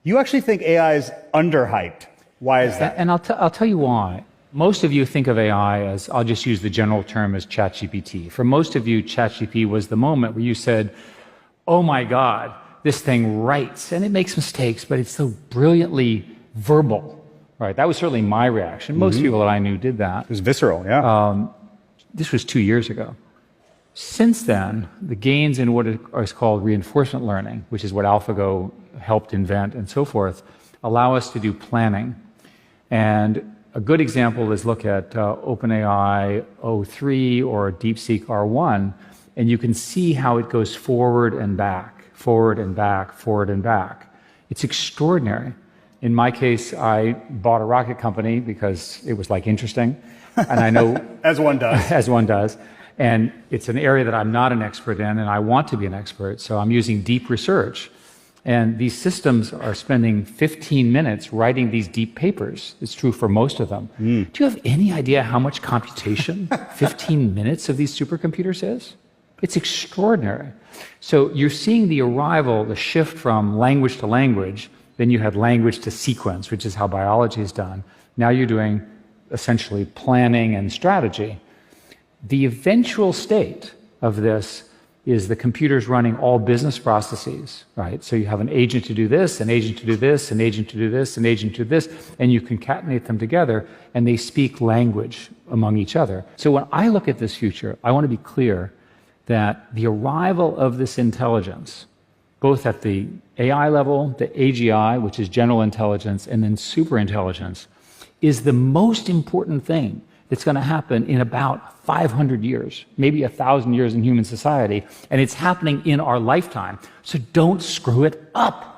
You actually think AI is underhyped. Why is that? And I'll tell you why. Most of you think of AI as, I'll just use the general term as ChatGPT. For most of you, ChatGPT was the moment where you said, oh my God, this thing writes, and it makes mistakes, but it's so brilliantly verbal. Right? That was certainly my reaction. Most people that I knew did that. It was visceral, yeah. This was 2 years ago. Since then, the gains in what is called reinforcement learning, which is what AlphaGo helped invent and so forth, allow us to do planning. And a good example is look at OpenAI O3 or DeepSeek R1, and you can see how it goes forward and back, forward and back, forward and back. It's extraordinary. In my case, I bought a rocket company because it was like interesting, and I know as one does. As one does. And it's an area that I'm not an expert in, and I want to be an expert, so I'm using deep research. And these systems are spending 15 minutes writing these deep papers. It's true for most of them. Do you have any idea how much computation 15 minutes of these supercomputers is? It's extraordinary. So you're seeing the arrival, the shift from language to language. Then you had language to sequence, which is how biology is done. Now you're doing essentially planning and strategy. The eventual state of this is the computers running all business processes, right? So you have an agent to do this, an agent to do this, an agent to do this, an agent to do this, and you concatenate them together, and they speak language among each other. So when I look at this future, I want to be clear that the arrival of this intelligence, both at the AI level, the AGI, which is general intelligence, and then superintelligence, is the most important thing that's going to happen in about 500 years, maybe 1,000 years in human society, and it's happening in our lifetime. So don't screw it up.